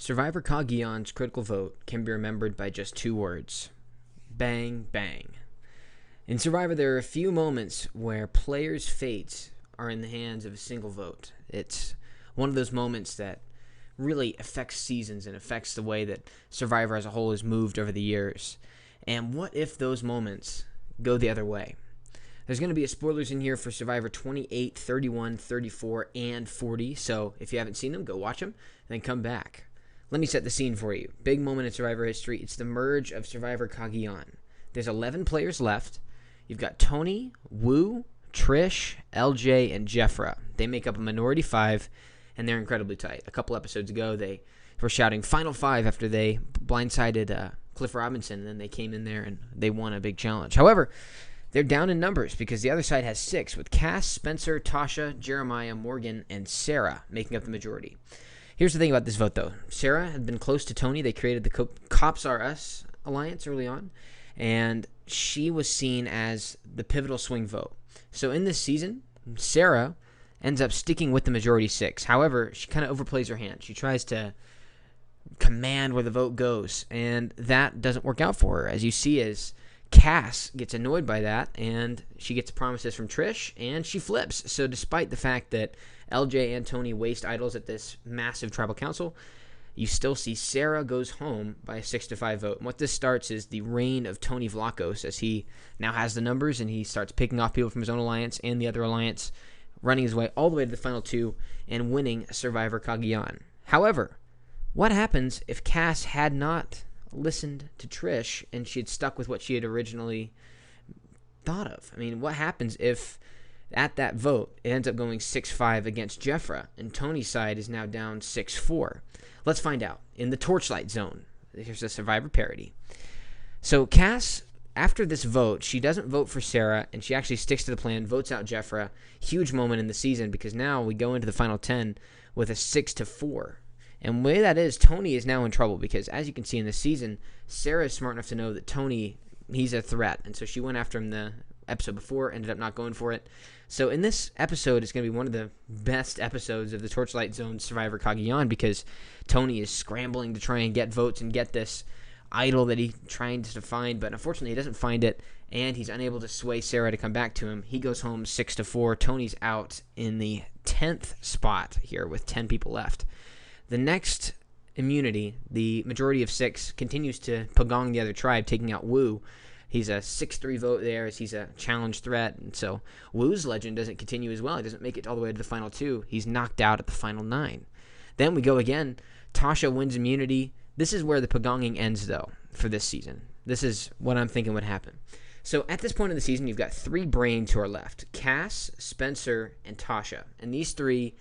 Survivor Cagyan's critical vote can be remembered by just two words: bang, bang. In Survivor, there are a few moments where players' fates are in the hands of a single vote. It's one of those moments that really affects seasons and affects the way that Survivor as a whole has moved over the years. And what if those moments go the other way? There's going to be a spoilers in here for Survivor 28, 31, 34, and 40. So if you haven't seen them, go watch them, and then come back. Let me set the scene for you. Big moment in Survivor history. It's the merge of Survivor Cagyan. There's 11 players left. You've got Tony, Wu, Trish, LJ, and Jeffra. They make up a minority 5, and they're incredibly tight. A couple episodes ago, they were shouting Final 5 after they blindsided Cliff Robinson, and then they came in there and they won a big challenge. However, they're down in numbers because the other side has 6, with Kass, Spencer, Tasha, Jeremiah, Morgan, and Sarah making up the majority. Here's the thing about this vote, though. Sarah had been close to Tony. They created the Cops R Us alliance early on, and she was seen as the pivotal swing vote. So in this season, Sarah ends up sticking with the majority 6. However, she kind of overplays her hand. She tries to command where the vote goes, and that doesn't work out for her. As you see, as Kass gets annoyed by that, and she gets promises from Trish, and she flips. So despite the fact that LJ and Tony waste idols at this massive tribal council, you still see Sarah goes home by a 6-5 vote. And what this starts is the reign of Tony Vlachos, as he now has the numbers, and he starts picking off people from his own alliance and the other alliance, running his way all the way to the final 2 and winning Survivor Cagyan. However, what happens if Kass had not listened to Trish and she had stuck with what she had originally thought of? I mean, what happens if at that vote it ends up going 6-5 against Jeffra, and Tony's side is now down 6-4? Let's find out. In the Torchlight Zone, here's a Survivor parody. So Kass, after this vote, she doesn't vote for Sarah, and she actually sticks to the plan, votes out Jeffra. Huge moment in the season, because now we go into the final 10 with a 6-4. And the way that is, Tony is now in trouble, because as you can see in this season, Sarah is smart enough to know that Tony, he's a threat, and so she went after him the episode before, ended up not going for it. So in this episode, it's going to be one of the best episodes of the Torchlight Zone Survivor Cagyan, because Tony is scrambling to try and get votes and get this idol that he's trying to find, but unfortunately he doesn't find it, and he's unable to sway Sarah to come back to him. He goes home 6-4. Tony's out in the 10th spot here with 10 people left. The next immunity, the majority of 6, continues to pagong the other tribe, taking out Wu. He's a 6-3 vote there, as he's a challenge threat, and so Wu's legend doesn't continue as well. He doesn't make it all the way to the final 2. He's knocked out at the final 9. Then we go again. Tasha wins immunity. This is where the pagonging ends, though, for this season. This is what I'm thinking would happen. So at this point in the season, you've got 3 brains who are left: Kass, Spencer, and Tasha. And these 3,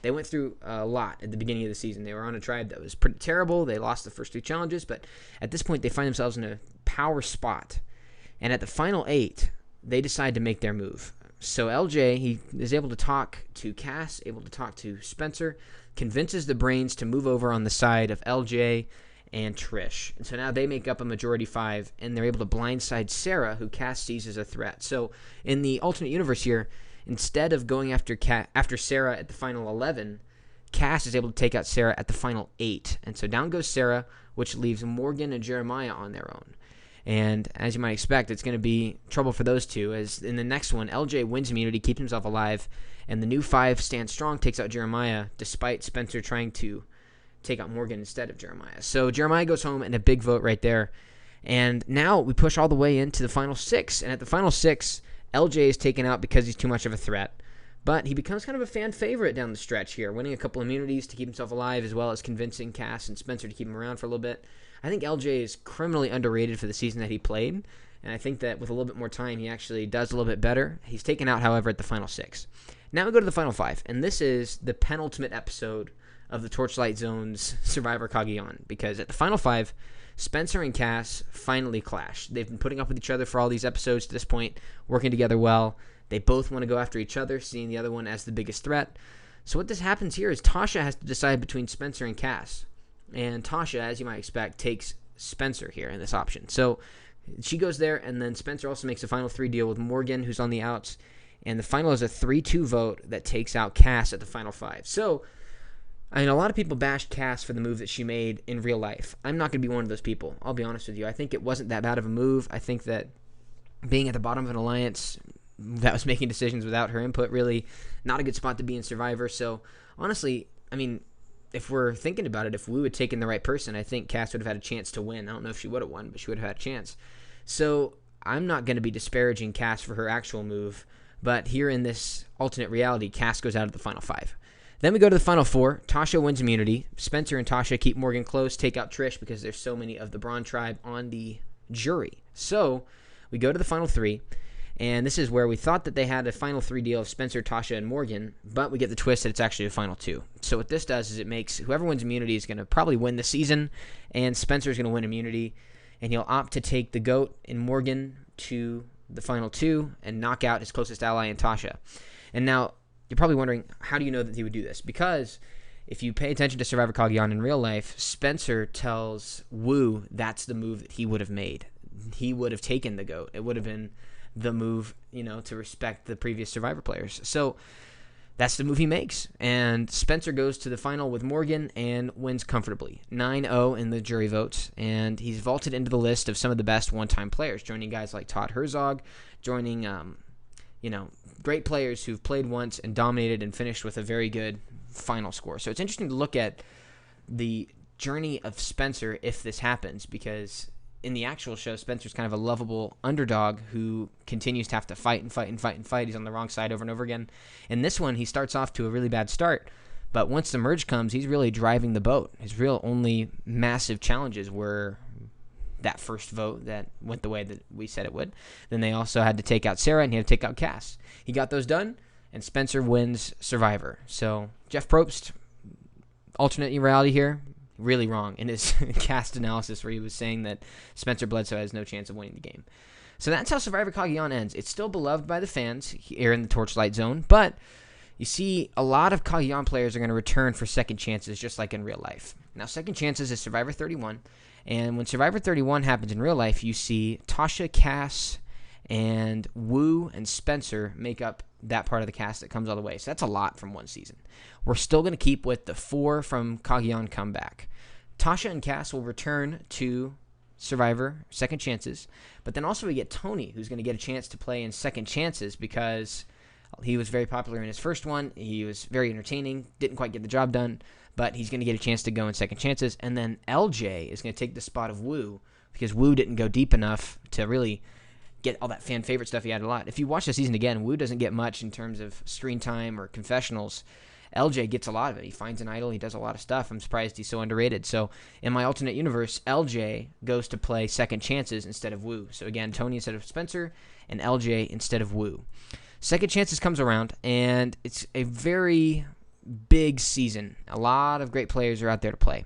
they went through a lot at the beginning of the season. They were on a tribe that was pretty terrible. They lost the first 2 challenges, but at this point, they find themselves in a power spot. And at the final 8, they decide to make their move. So LJ, he is able to talk to Kass, able to talk to Spencer, convinces the brains to move over on the side of LJ and Trish. And so now they make up a majority 5, and they're able to blindside Sarah, who Kass sees as a threat. So in the alternate universe here, instead of going after Sarah at the final 11, Kass is able to take out Sarah at the final 8. And so down goes Sarah, which leaves Morgan and Jeremiah on their own. And as you might expect, it's going to be trouble for those 2, as in the next one, LJ wins immunity, keeps himself alive, and the new 5 stands strong, takes out Jeremiah, despite Spencer trying to take out Morgan instead of Jeremiah. So Jeremiah goes home in a big vote right there. And now we push all the way into the final 6. And at the final 6, LJ is taken out because he's too much of a threat. But he becomes kind of a fan favorite down the stretch here, winning a couple immunities to keep himself alive, as well as convincing Kass and Spencer to keep him around for a little bit. I think LJ is criminally underrated for the season that he played, and I think that with a little bit more time, he actually does a little bit better. He's taken out, however, at the final 6. Now we go to the final 5, and this is the penultimate episode of the Torchlight Zone's Survivor Cagyan, because at the final 5, Spencer and Kass finally clash. They've been putting up with each other for all these episodes to this point, working together well. They both want to go after each other, seeing the other one as the biggest threat. So what this happens here is Tasha has to decide between Spencer and Kass. And Tasha, as you might expect, takes Spencer here in this option. So she goes there, and then Spencer also makes a final 3 deal with Morgan, who's on the outs. And the final is a 3-2 vote that takes out Kass at the final 5. So I mean, a lot of people bashed Kass for the move that she made in real life. I'm not going to be one of those people. I'll be honest with you. I think it wasn't that bad of a move. I think that being at the bottom of an alliance that was making decisions without her input, really not a good spot to be in Survivor. So, honestly, I mean, if we're thinking about it, if Wu had taken the right person, I think Kass would have had a chance to win. I don't know if she would have won, but she would have had a chance. So, I'm not going to be disparaging Kass for her actual move, but here in this alternate reality, Kass goes out of the final 5. Then we go to the final 4. Tasha wins immunity. Spencer and Tasha keep Morgan close, take out Trish because there's so many of the Braun tribe on the jury. So we go to the final 3, and this is where we thought that they had a final 3 deal of Spencer, Tasha, and Morgan, but we get the twist that it's actually a final 2. So what this does is it makes whoever wins immunity is going to probably win the season, and Spencer is going to win immunity, and he'll opt to take the GOAT in Morgan to the final 2 and knock out his closest ally in Tasha. And now, you're probably wondering, how do you know that he would do this? Because if you pay attention to Survivor Cagyan in real life, Spencer tells Wu that's the move that he would have made. He would have taken the GOAT. It would have been the move, to respect the previous Survivor players. So that's the move he makes. And Spencer goes to the final with Morgan and wins comfortably. 9-0 in the jury votes. And he's vaulted into the list of some of the best one-time players, joining guys like Todd Herzog, joining great players who've played once and dominated and finished with a very good final score. So it's interesting to look at the journey of Spencer if this happens, because in the actual show, Spencer's kind of a lovable underdog who continues to have to fight and fight and fight and fight. He's on the wrong side over and over again. In this one, he starts off to a really bad start, but once the merge comes, he's really driving the boat. His real only massive challenges were that first vote that went the way that we said it would. Then they also had to take out Sarah, and he had to take out Kass. He got those done, and Spencer wins Survivor. So Jeff Probst, alternate reality here, really wrong in his cast analysis where he was saying that Spencer Bledsoe has no chance of winning the game. So that's how Survivor Cagyan ends. It's still beloved by the fans here in the Torchlight Zone, but you see a lot of Cagyan players are going to return for second chances just like in real life. Now, second chances is Survivor 31. And when Survivor 31 happens in real life, you see Tasha, Kass, and Wu and Spencer make up that part of the cast that comes all the way. So that's a lot from one season. We're still going to keep with the 4 from Cagyan comeback. Tasha and Kass will return to Survivor Second Chances, but then also we get Tony, who's going to get a chance to play in Second Chances because he was very popular in his first one. He was very entertaining, didn't quite get the job done, but he's going to get a chance to go in Second Chances. And then LJ is going to take the spot of Wu because Wu didn't go deep enough to really get all that fan favorite stuff he had a lot. If you watch the season again, Wu doesn't get much in terms of screen time or confessionals. LJ gets a lot of it. He finds an idol. He does a lot of stuff. I'm surprised he's so underrated. So in my alternate universe, LJ goes to play Second Chances instead of Wu. So again, Tony instead of Spencer and LJ instead of Wu. Second Chances comes around, and it's a very big season. A lot of great players are out there to play.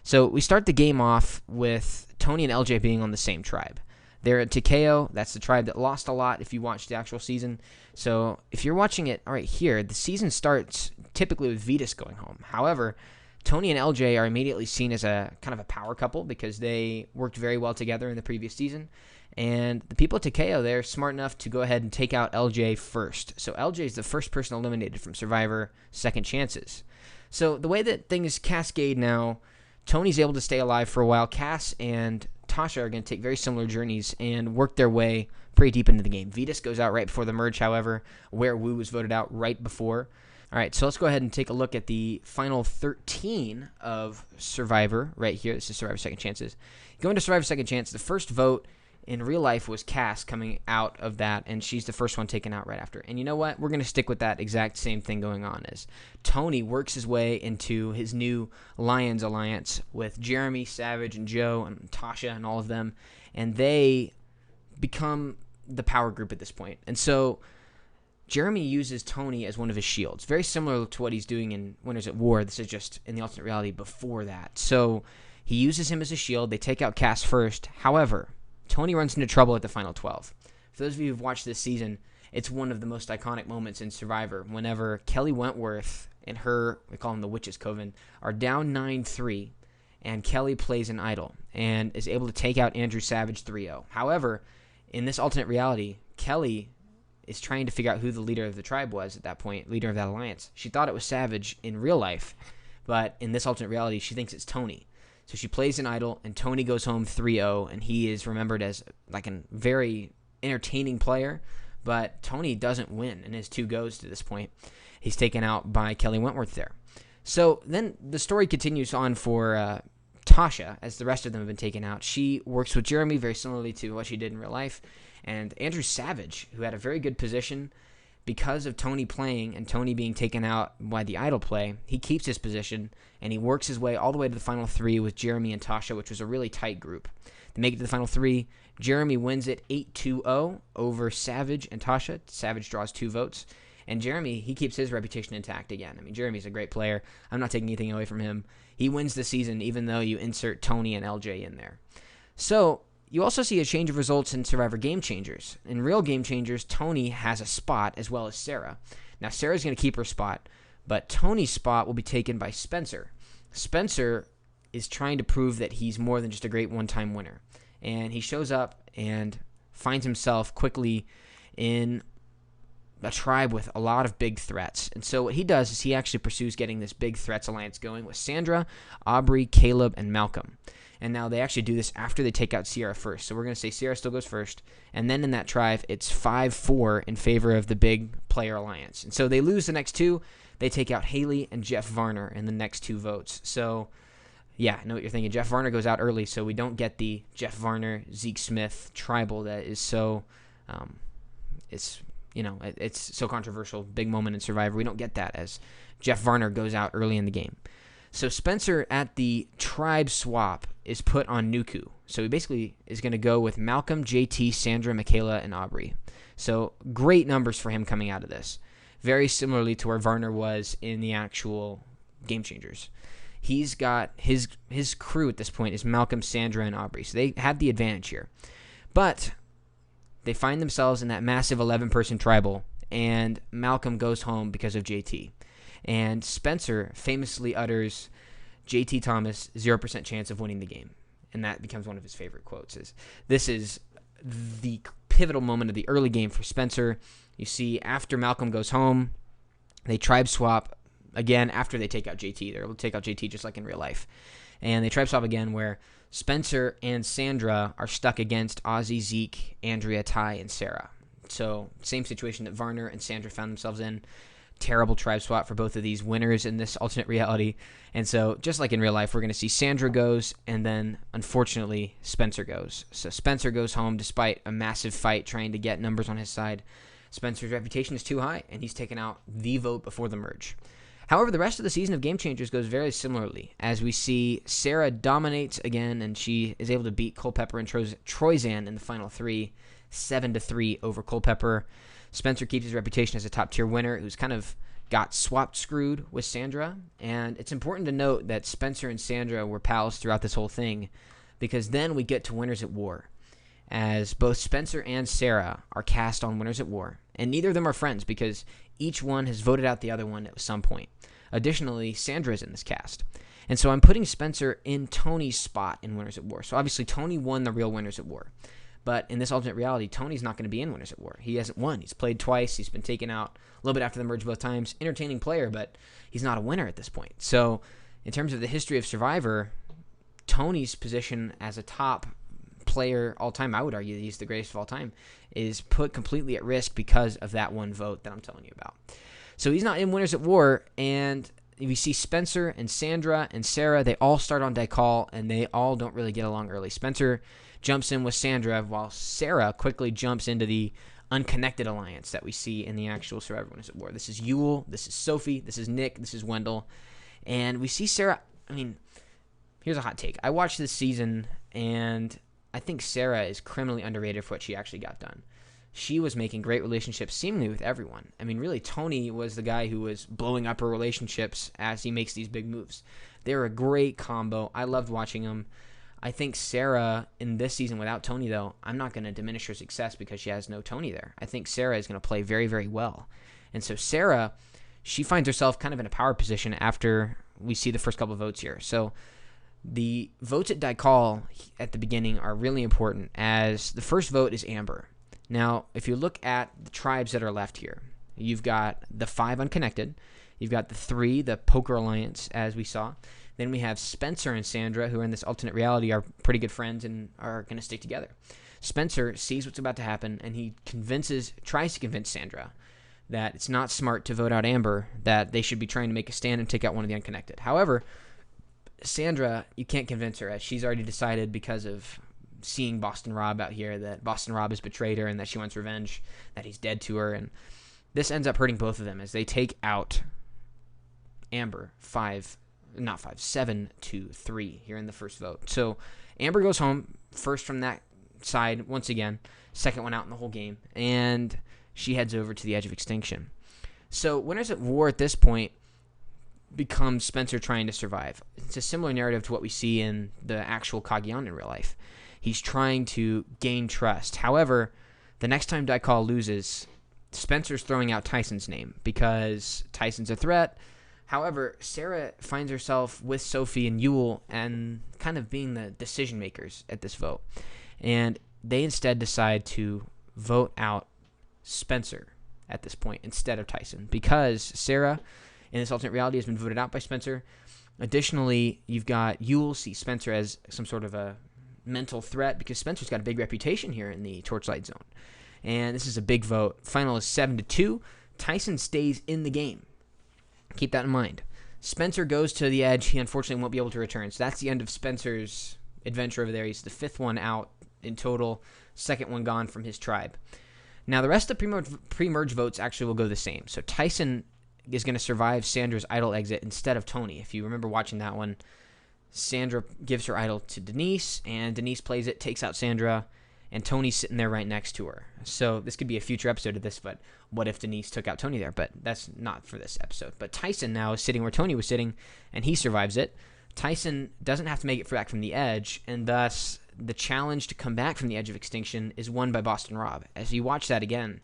So we start the game off with Tony and LJ being on the same tribe. They're at Takeo. That's the tribe that lost a lot if you watch the actual season. So if you're watching it right here, the season starts typically with Vetus going home. However, Tony and LJ are immediately seen as a kind of a power couple because they worked very well together in the previous season. And the people at Takeo, they're smart enough to go ahead and take out LJ first. So LJ is the first person eliminated from Survivor Second Chances. So the way that things cascade now, Tony's able to stay alive for a while. Kass and Tasha are going to take very similar journeys and work their way pretty deep into the game. Vetus goes out right before the merge, however, where Wu was voted out right before. All right, so let's go ahead and take a look at the final 13 of Survivor right here. This is Survivor Second Chances. Going to Survivor Second Chance, the first vote in real life was Kass coming out of that, and she's the first one taken out right after. And you know what? We're going to stick with that exact same thing going on as Tony works his way into his new Lions alliance with Jeremy, Savage, and Joe, and Tasha, and all of them, and they become the power group at this point. And so Jeremy uses Tony as one of his shields, very similar to what he's doing in Winners at War. This is just in the alternate reality before that. So he uses him as a shield. They take out Kass first. However, Tony runs into trouble at the final 12. For those of you who've watched this season, it's one of the most iconic moments in Survivor whenever Kelly Wentworth and her, we call them the Witches Coven, are down 9-3, and Kelly plays an idol and is able to take out Andrew Savage 3-0. However, in this alternate reality, Kelly is trying to figure out who the leader of the tribe was at that point, leader of that alliance. She thought it was Savage in real life, But in this alternate reality, she thinks it's Tony. So she plays an idol, and Tony goes home 3-0, and he is remembered as like a very entertaining player. But Tony doesn't win in his 2 goes to this point. He's taken out by Kelly Wentworth there. So then the story continues on for Tasha, as the rest of them have been taken out. She works with Jeremy very similarly to what she did in real life. And Andrew Savage, who had a very good position, because of Tony playing and Tony being taken out by the idol play, he keeps his position, and he works his way all the way to the final 3 with Jeremy and Tasha, which was a really tight group. They make it to the final 3. Jeremy wins it 8-2-0 over Savage and Tasha. Savage draws 2 votes. And Jeremy, he keeps his reputation intact again. I mean, Jeremy's a great player. I'm not taking anything away from him. He wins the season even though you insert Tony and LJ in there. So you also see a change of results in Survivor Game Changers. In real Game Changers, Tony has a spot as well as Sarah. Now, Sarah's going to keep her spot, but Tony's spot will be taken by Spencer. Spencer is trying to prove that he's more than just a great one-time winner. And he shows up and finds himself quickly in a tribe with a lot of big threats. And so what he does is he actually pursues getting this big threats alliance going with Sandra, Aubrey, Caleb, and Malcolm. And now they actually do this after they take out Sierra first. So we're going to say Sierra still goes first. And then in that tribe, it's 5-4 in favor of the big player alliance. And so they lose the next 2. They take out Haley and Jeff Varner in the next 2 votes. So yeah, I know what you're thinking. Jeff Varner goes out early, so we don't get the Jeff Varner, Zeke Smith tribal that is so, it's so controversial, big moment in Survivor. We don't get that as Jeff Varner goes out early in the game. So Spencer at the tribe swap is put on Nuku. So he basically is going to go with Malcolm, JT, Sandra, Michaela, and Aubrey. So great numbers for him coming out of this. Very similarly to where Varner was in the actual Game Changers. He's got his crew at this point is Malcolm, Sandra, and Aubrey. So they have the advantage here. But they find themselves in that massive 11-person tribal, and Malcolm goes home because of JT. And Spencer famously utters, JT Thomas, 0% chance of winning the game. And that becomes one of his favorite quotes. This is the pivotal moment of the early game for Spencer. You see, after Malcolm goes home, they tribe swap again after they take out JT. They're able to take out JT just like in real life. And they tribe swap again where Spencer and Sandra are stuck against Ozzy, Zeke, Andrea, Ty, and Sarah. So same situation that Varner and Sandra found themselves in. Terrible tribe swap for both of these winners in this alternate reality. And so just like in real life, we're going to see Sandra goes, and then unfortunately Spencer goes. So Spencer goes home despite a massive fight trying to get numbers on his side. Spencer's reputation is too high, and he's taken out the vote before the merge. However, the rest of the season of Game Changers goes very similarly, as we see Sarah dominates again, and she is able to beat Culpepper and Troyzan in the final 3, 7-3 over Culpepper. Spencer keeps his reputation as a top-tier winner who's kind of got swapped screwed with Sandra, and it's important to note that Spencer and Sandra were pals throughout this whole thing, because then we get to Winners at War, as both Spencer and Sarah are cast on Winners at War, and neither of them are friends because each one has voted out the other one at some point. Additionally, Sandra is in this cast. And so I'm putting Spencer in Tony's spot in Winners at War. So obviously Tony won the real Winners at War. But in this alternate reality, Tony's not going to be in Winners at War. He hasn't won. He's played twice. He's been taken out a little bit after the merge both times. Entertaining player, but he's not a winner at this point. So in terms of the history of Survivor, Tony's position as a top player all time, I would argue he's the greatest of all time, is put completely at risk because of that one vote that I'm telling you about. So he's not in Winners at War, and we see Spencer and Sandra and Sarah, they all start on Daikal, and they all don't really get along early. Spencer jumps in with Sandra, while Sarah quickly jumps into the unconnected alliance that we see in the actual Survivor Winners at War. This is Yule, this is Sophie, this is Nick, this is Wendell, and we see Sarah. I mean, here's a hot take. I watched this season, and I think Sarah is criminally underrated for what she actually got done. She was making great relationships seemingly with everyone. I mean, really, Tony was the guy who was blowing up her relationships as he makes these big moves. They're a great combo. I loved watching them. I think Sarah, in this season without Tony, though, I'm not going to diminish her success because she has no Tony there. I think Sarah is going to play very, very well. And so Sarah, she finds herself kind of in a power position after we see the first couple of votes here. So the votes at Daikal at the beginning are really important, as the first vote is Amber. Now, if you look at the tribes that are left here, you've got the 5 unconnected, You've got the 3, the Poker Alliance, as we saw. Then we have Spencer and Sandra, who are in this alternate reality, are pretty good friends and are going to stick together. Spencer sees what's about to happen, and he tries to convince Sandra that it's not smart to vote out Amber, that they should be trying to make a stand and take out one of the unconnected. However, Sandra, you can't convince her, as she's already decided because of seeing Boston Rob out here that Boston Rob has betrayed her and that she wants revenge, that he's dead to her. And this ends up hurting both of them as they take out Amber 7-3 here in the first vote. So Amber goes home first from that side once again, second one out in the whole game, and she heads over to the edge of extinction. So Winners at War at this point becomes Spencer trying to survive. It's a similar narrative to what we see in the actual Cagyan in real life. He's trying to gain trust. However, the next time Daikal loses, Spencer's throwing out Tyson's name because Tyson's a threat. However, Sarah finds herself with Sophie and Yule and kind of being the decision makers at this vote. And they instead decide to vote out Spencer at this point instead of Tyson because Sarah in this alternate reality has been voted out by Spencer. Additionally, you've got Yule see Spencer as some sort of a mental threat because Spencer's got a big reputation here in the Torchlight Zone. And this is a big vote. Final is 7-2. Tyson stays in the game. Keep that in mind. Spencer goes to the edge. He unfortunately won't be able to return. So that's the end of Spencer's adventure over there. He's the 5th one out in total, 2nd one gone from his tribe. Now, the rest of the pre-merge votes actually will go the same. So Tyson is going to survive Sandra's idol exit instead of Tony. If you remember watching that one, Sandra gives her idol to Denise, and Denise plays it, takes out Sandra, and Tony's sitting there right next to her. So this could be a future episode of this, but what if Denise took out Tony there? But that's not for this episode. But Tyson now is sitting where Tony was sitting, and he survives it. Tyson doesn't have to make it back from the edge, and thus the challenge to come back from the edge of extinction is won by Boston Rob. As you watch that again,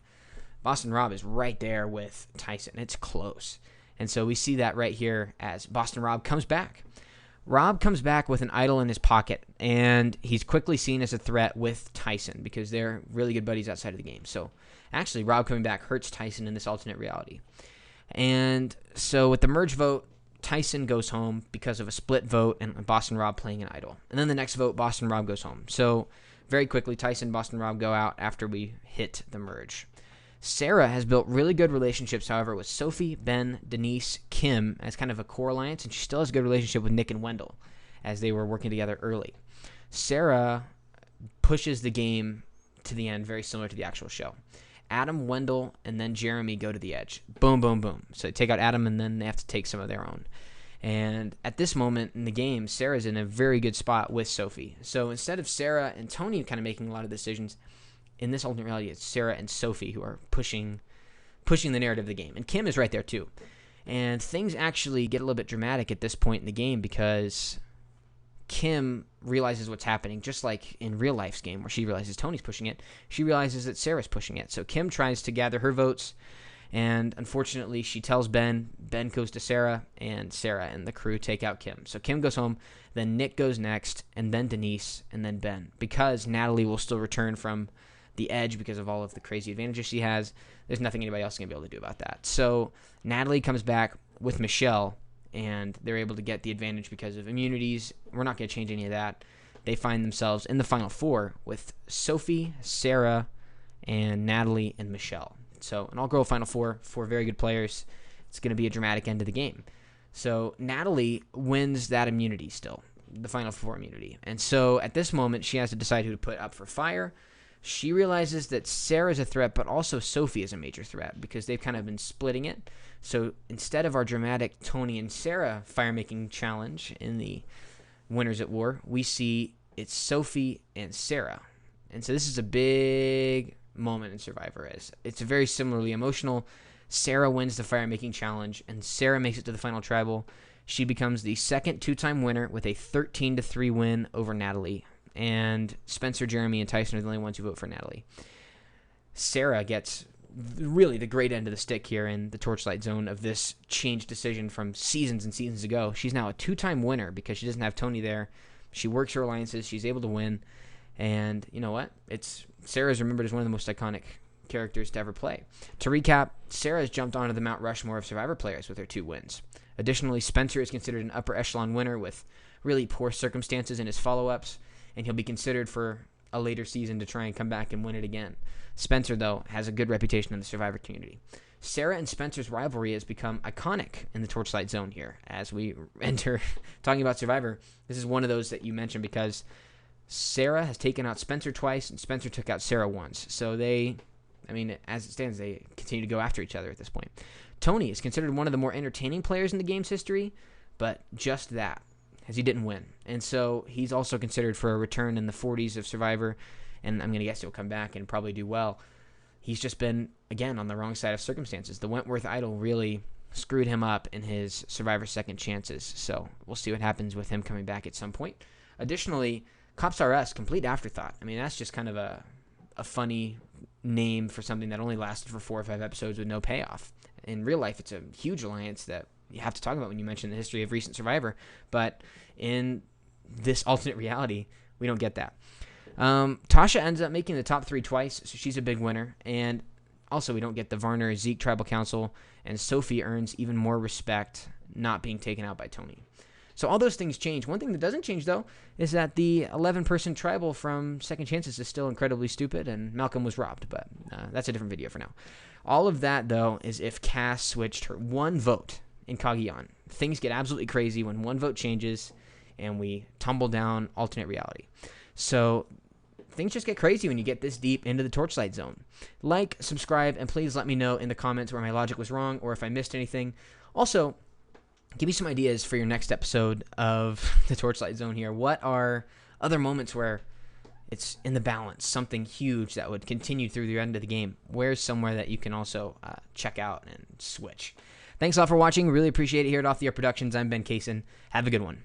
Boston Rob is right there with Tyson. It's close. And so we see that right here as Boston Rob comes back. Rob comes back with an idol in his pocket, and he's quickly seen as a threat with Tyson because they're really good buddies outside of the game. So actually, Rob coming back hurts Tyson in this alternate reality. And so with the merge vote, Tyson goes home because of a split vote and Boston Rob playing an idol. And then the next vote, Boston Rob goes home. So very quickly, Tyson and Boston Rob go out after we hit the merge. Sarah has built really good relationships, however, with Sophie, Ben, Denise, Kim as kind of a core alliance, and she still has a good relationship with Nick and Wendell as they were working together early. Sarah pushes the game to the end, very similar to the actual show. Adam, Wendell, and then Jeremy go to the edge. Boom, boom, boom. So they take out Adam, and then they have to take some of their own. And at this moment in the game, Sarah's in a very good spot with Sophie. So instead of Sarah and Tony kind of making a lot of decisions, in this alternate reality, it's Sarah and Sophie who are pushing the narrative of the game. And Kim is right there too. And things actually get a little bit dramatic at this point in the game because Kim realizes what's happening, just like in real life's game where she realizes Tony's pushing it. She realizes that Sarah's pushing it. So Kim tries to gather her votes, and unfortunately she tells Ben. Ben goes to Sarah, and Sarah and the crew take out Kim. So Kim goes home, then Nick goes next, and then Denise, and then Ben. Because Natalie will still return from the edge because of all of the crazy advantages she has, there's nothing anybody else is going to be able to do about that. So Natalie comes back with Michelle, and they're able to get the advantage because of immunities. We're not going to change any of that. They find themselves in the final 4 with Sophie, Sarah, and Natalie and Michelle. So an all-girl final 4 very good players. It's going to be a dramatic end to the game. So Natalie wins that immunity still, the final 4 immunity. And so at this moment, she has to decide who to put up for fire. She realizes that Sarah's a threat, but also Sophie is a major threat because they've kind of been splitting it. So instead of our dramatic Tony and Sarah fire-making challenge in the Winners at War, we see it's Sophie and Sarah. And so this is a big moment in Survivor. It's very similarly emotional. Sarah wins the fire-making challenge, and Sarah makes it to the final tribal. She becomes the second 2-time winner with a 13-3 win over Natalie. And Spencer, Jeremy, and Tyson are the only ones who vote for Natalie. Sarah gets really the great end of the stick here in the Torchlight Zone of this change decision from seasons and seasons ago. She's now a 2-time winner because she doesn't have Tony there. She works her alliances. She's able to win. And you know what? Sarah's remembered as one of the most iconic characters to ever play. To recap, Sarah has jumped onto the Mount Rushmore of Survivor players with her 2 wins. Additionally, Spencer is considered an upper echelon winner with really poor circumstances in his follow-ups, and he'll be considered for a later season to try and come back and win it again. Spencer, though, has a good reputation in the Survivor community. Sarah and Spencer's rivalry has become iconic in the Torchlight Zone here. As we enter talking about Survivor, this is one of those that you mentioned because Sarah has taken out Spencer twice, and Spencer took out Sarah once. So as it stands, they continue to go after each other at this point. Tony is considered one of the more entertaining players in the game's history, but just that, as he didn't win. And so he's also considered for a return in the 40s of Survivor, and I'm going to guess he'll come back and probably do well. He's just been, again, on the wrong side of circumstances. The Wentworth Idol really screwed him up in his Survivor second chances, so we'll see what happens with him coming back at some point. Additionally, Cops R Us, complete afterthought. I mean, that's just kind of a funny name for something that only lasted for 4 or 5 episodes with no payoff. In real life, it's a huge alliance that you have to talk about when you mention the history of recent Survivor, but in this alternate reality, we don't get that. Tasha ends up making the top 3 twice, so she's a big winner, and also we don't get the Varner Zeke Tribal Council, and Sophie earns even more respect not being taken out by Tony. So all those things change. One thing that doesn't change, though, is that the 11-person tribal from Second Chances is still incredibly stupid, and Malcolm was robbed, but that's a different video for now. All of that, though, is if Kass switched her 1 vote in Cagyan. Things get absolutely crazy when 1 vote changes, and we tumble down alternate reality. So things just get crazy when you get this deep into the Torchlight Zone. Like, subscribe, and please let me know in the comments where my logic was wrong or if I missed anything. Also, give me some ideas for your next episode of the Torchlight Zone here. What are other moments where it's in the balance, something huge that would continue through the end of the game? Where's somewhere that you can also check out and switch? Thanks a lot for watching. Really appreciate it here at Off the Air Productions. I'm Ben Kaysen. Have a good one.